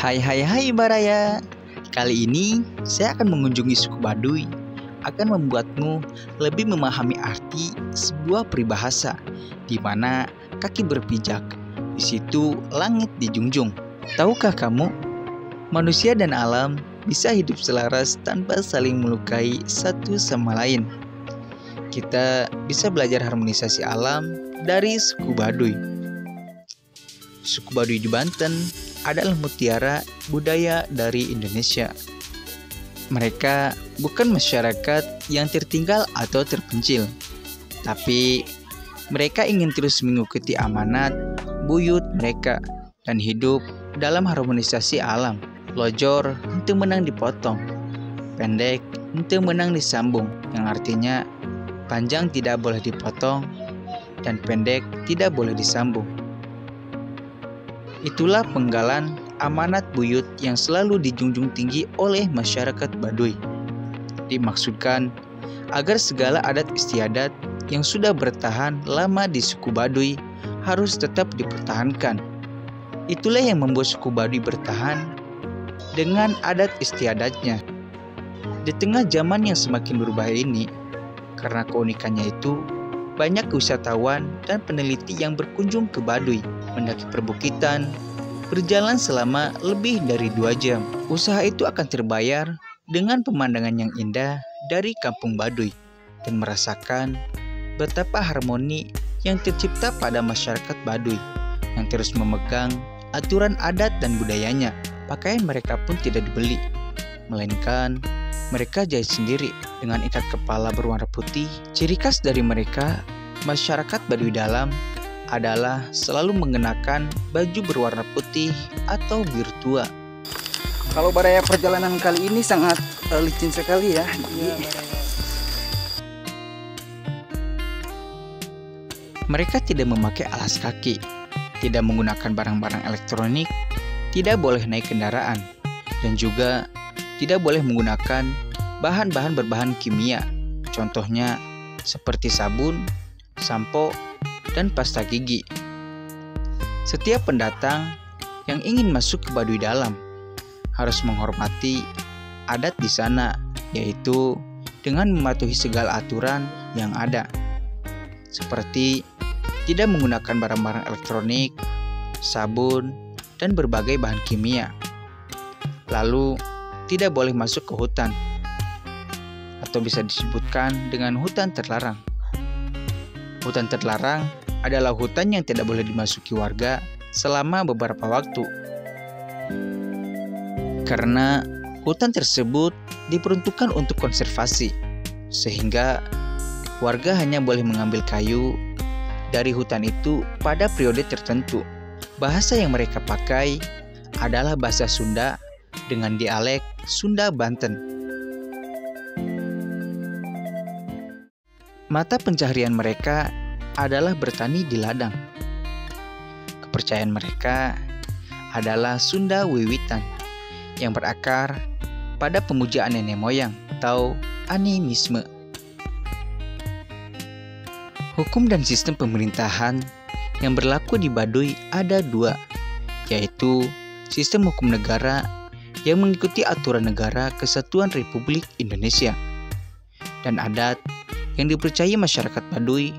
Hai Baraya. Kali ini saya akan mengunjungi suku Baduy. Akan membuatmu lebih memahami arti sebuah peribahasa di mana kaki berpijak, di situ langit dijunjung. Tahukah kamu, manusia dan alam bisa hidup selaras tanpa saling melukai satu sama lain. Kita bisa belajar harmonisasi alam dari suku Baduy. Suku Baduy di Banten adalah mutiara budaya dari Indonesia. Mereka bukan masyarakat yang tertinggal atau terpencil, tapi mereka ingin terus mengikuti amanat buyut mereka dan hidup dalam harmonisasi alam. Lojor henteu menang dipotong, pendek henteu menang disambung, yang artinya panjang tidak boleh dipotong dan pendek tidak boleh disambung. Itulah penggalan amanat buyut yang selalu dijunjung tinggi oleh masyarakat Baduy. Dimaksudkan agar segala adat istiadat yang sudah bertahan lama di suku Baduy harus tetap dipertahankan. Itulah yang membuat suku Baduy bertahan dengan adat istiadatnya. Di tengah zaman yang semakin berubah ini, karena keunikannya itu, banyak wisatawan dan peneliti yang berkunjung ke Baduy, mendaki perbukitan, berjalan selama lebih dari 2 jam. Usaha itu akan terbayar dengan pemandangan yang indah dari kampung Baduy dan merasakan betapa harmoni yang tercipta pada masyarakat Baduy yang terus memegang aturan adat dan budayanya. Pakaian mereka pun tidak dibeli, melainkan mereka jahit sendiri dengan ikat kepala berwarna putih. Ciri khas dari mereka, masyarakat Baduy Dalam, adalah selalu mengenakan baju berwarna putih atau biru tua. Kalau Baraya perjalanan kali ini sangat licin sekali ya. Mereka tidak memakai alas kaki, tidak menggunakan barang-barang elektronik, tidak boleh naik kendaraan, dan juga tidak boleh menggunakan bahan-bahan berbahan kimia. Contohnya seperti sabun, sampo, dan pasta gigi. Setiap pendatang yang ingin masuk ke Baduy Dalam harus menghormati adat di sana, yaitu dengan mematuhi segala aturan yang ada, seperti tidak menggunakan barang-barang elektronik, sabun, dan berbagai bahan kimia. Lalu, tidak boleh masuk ke hutan, atau bisa disebutkan dengan hutan terlarang. Hutan terlarang adalah hutan yang tidak boleh dimasuki warga selama beberapa waktu. Karena hutan tersebut diperuntukkan untuk konservasi, sehingga warga hanya boleh mengambil kayu dari hutan itu pada periode tertentu. Bahasa yang mereka pakai adalah bahasa Sunda dengan dialek Sunda Banten. Mata pencaharian mereka adalah bertani di ladang. Kepercayaan mereka adalah Sunda Wiwitan yang berakar pada pemujaan nenek moyang atau animisme. Hukum dan sistem pemerintahan yang berlaku di Baduy ada 2, yaitu sistem hukum negara yang mengikuti aturan negara Kesatuan Republik Indonesia dan adat yang dipercayai masyarakat Baduy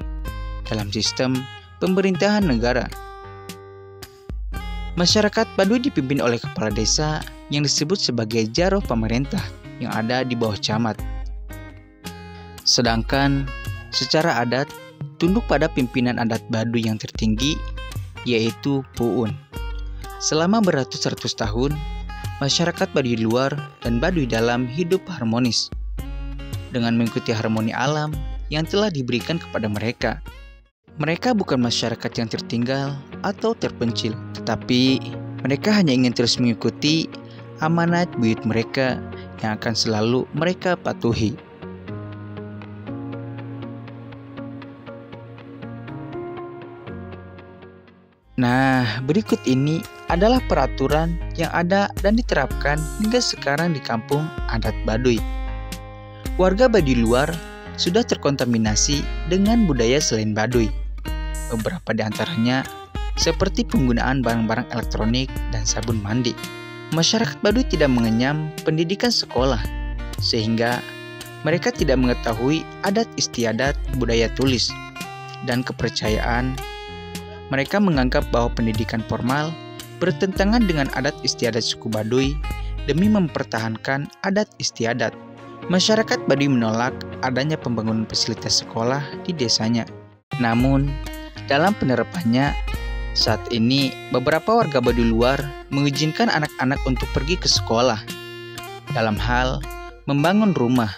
dalam sistem pemerintahan negara. Masyarakat Baduy dipimpin oleh kepala desa yang disebut sebagai jaro pemerintah yang ada di bawah camat. Sedangkan secara adat tunduk pada pimpinan adat Baduy yang tertinggi, yaitu Puun. Selama beratus-ratus tahun, masyarakat Baduy luar dan Baduy dalam hidup harmonis dengan mengikuti harmoni alam yang telah diberikan kepada mereka. Mereka bukan masyarakat yang tertinggal atau terpencil, tetapi mereka hanya ingin terus mengikuti amanat buyut mereka yang akan selalu mereka patuhi. Nah, berikut ini adalah peraturan yang ada dan diterapkan hingga sekarang di kampung adat Baduy. Warga Baduy luar sudah terkontaminasi dengan budaya selain Baduy. Beberapa di antaranya seperti penggunaan barang-barang elektronik dan sabun mandi. Masyarakat Baduy tidak mengenyam pendidikan sekolah, sehingga mereka tidak mengetahui adat istiadat, budaya tulis, dan kepercayaan. Mereka menganggap bahwa pendidikan formal bertentangan dengan adat istiadat suku Baduy demi mempertahankan adat istiadat. Masyarakat Baduy menolak adanya pembangunan fasilitas sekolah di desanya. Namun, dalam penerapannya, saat ini beberapa warga Baduy luar mengizinkan anak-anak untuk pergi ke sekolah. Dalam hal membangun rumah,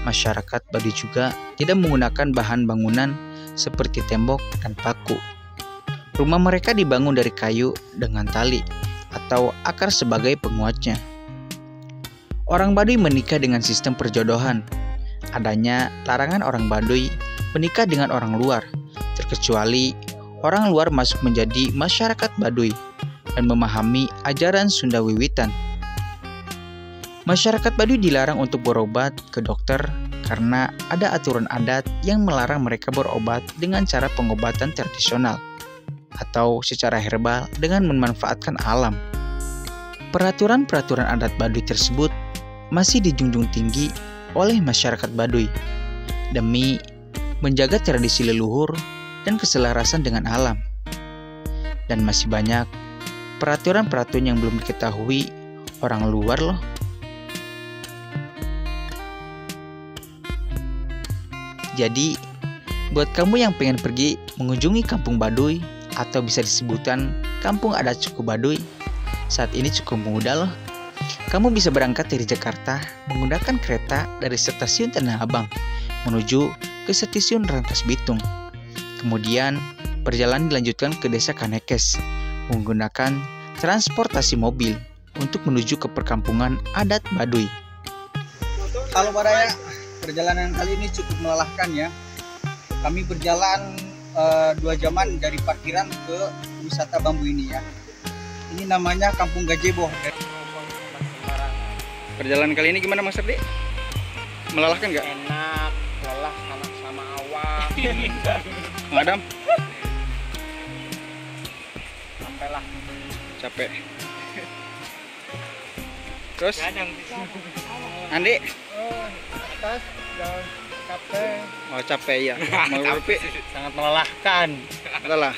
masyarakat Baduy juga tidak menggunakan bahan bangunan seperti tembok dan paku. Rumah mereka dibangun dari kayu dengan tali atau akar sebagai penguatnya. Orang Baduy menikah dengan sistem perjodohan. Adanya larangan orang Baduy menikah dengan orang luar, terkecuali orang luar masuk menjadi masyarakat Baduy dan memahami ajaran Sunda Wiwitan. Masyarakat Baduy dilarang untuk berobat ke dokter karena ada aturan adat yang melarang mereka berobat dengan cara pengobatan tradisional atau secara herbal dengan memanfaatkan alam. Peraturan-peraturan adat Baduy tersebut masih dijunjung tinggi oleh masyarakat Baduy demi menjaga tradisi leluhur dan keselarasan dengan alam. Dan masih banyak peraturan-peraturan yang belum diketahui orang luar loh. Jadi, buat kamu yang pengen pergi mengunjungi kampung Baduy atau bisa disebutkan kampung adat suku Baduy, saat ini cukup mudah loh. Kamu bisa berangkat dari Jakarta menggunakan kereta dari stasiun Tanah Abang menuju ke stasiun Rangkas Bitung. Kemudian, perjalanan dilanjutkan ke desa Kanekes menggunakan transportasi mobil untuk menuju ke perkampungan adat Baduy. Halo Baraya, perjalanan kali ini cukup melelahkan ya. Kami berjalan 2 jaman dari parkiran ke wisata bambu ini ya. Ini namanya Kampung Gajebo. Perjalanan kali ini gimana Mas Ardi? Melelahkan nggak? Enak, lelah sama awak. Madam? Sampailah. Capek. Terus? Andi? Atas dan capek. Oh capek ya. Mau Sangat melelahkan. lelah.